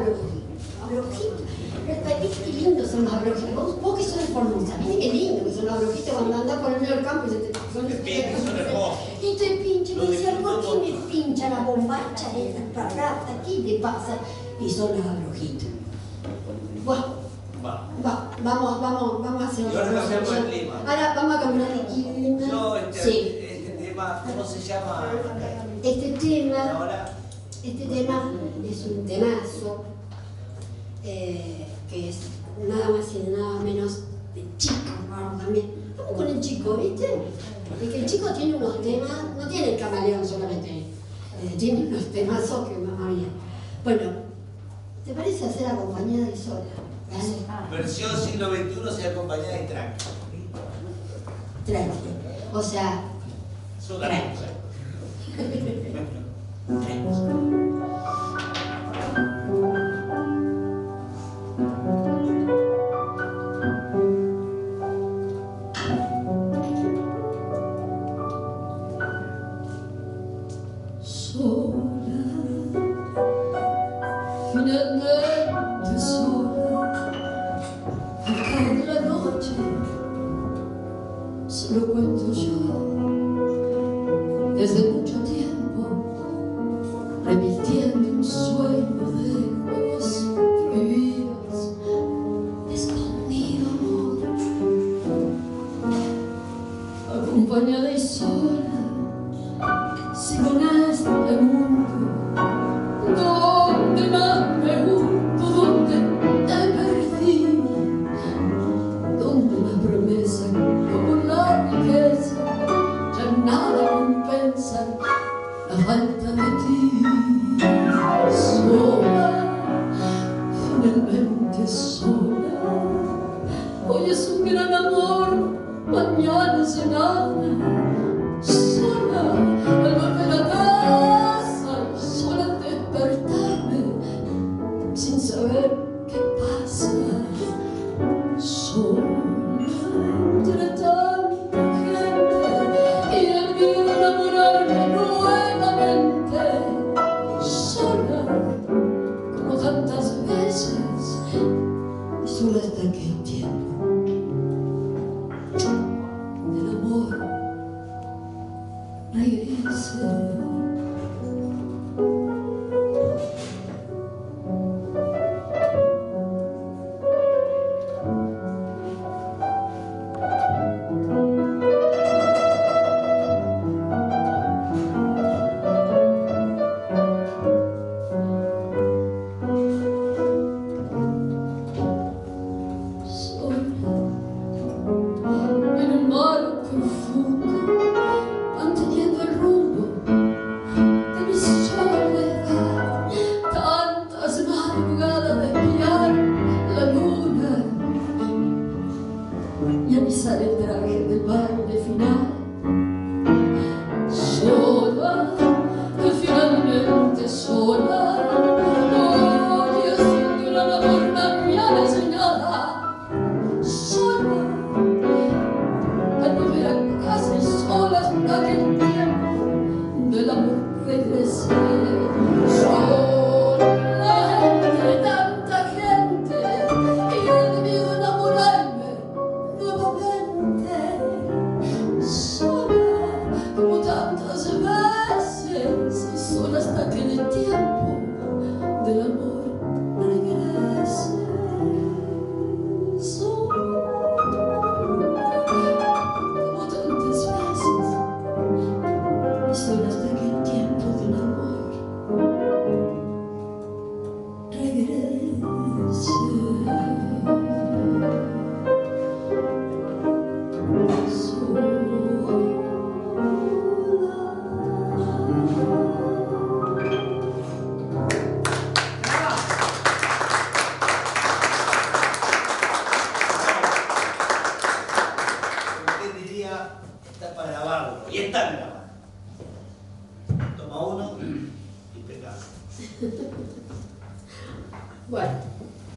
abrojitos. ¿Viste qué lindos son los abrojitos? Vos que sos de Formosa, ¿viste qué lindo que son los abrojitos cuando andás por el medio del campo y se te y te pincha, me decía, ¿por qué me pincha la bombacha de la parrata? ¿Qué te pasa? Y son los abrojitos. Bueno, vamos a hacer otra cosa. Ahora vamos a cambiar de clima. Este tema, ¿cómo se llama? Este tema es un temazo que es nada más y nada menos de chico, vamos también. Vamos con el chico, ¿viste? Es que el chico tiene unos temas, no tiene el camaleón solamente, tiene unos temazos que mamá mía. Bueno, ¿te parece hacer acompañada y sola? ¿Vale? Versión siglo XXI se acompañada de tranqui. Tranqui. O sea, tranqui. Finalmente sola, al caer la noche, se lo cuento yo, desde mucho tiempo, revirtiendo un sueño de juegos prohibidos, escondido, acompañada y sola, sigo en este mundo. ¿Dónde más me hundo? ¿Dónde te perdí? ¿Dónde la promesa como la riqueza ya nada compensa la falta de ti? Sola, finalmente sola. Hoy es un gran amor, mañana es nada. Sola, al volver a casa, sola al despertarme, sin saber qué pasa. Sola entre tanta gente y el miedo a enamorarme nuevamente. Sola como tantas veces y sola hasta que el tiempo del amor regrese. En un mar profundo, manteniendo el rumbo de mi soledad, tantas madrugadas de espiar la luna y avisar el traje del baile final. Sola, finalmente sola, hoy haciendo el amor mañana es nada. Sola, al volver a casa y sola hasta que el tiempo del amor regrese. Sola entre tanta gente y el miedo a enamorarme nuevamente. Sola como tantas veces y sola hasta que el tiempo del amor regrese. Como tantas veces y solo hasta que el tiempo del amor regrese. Usted diría, está para grabarlo. Y está grabado.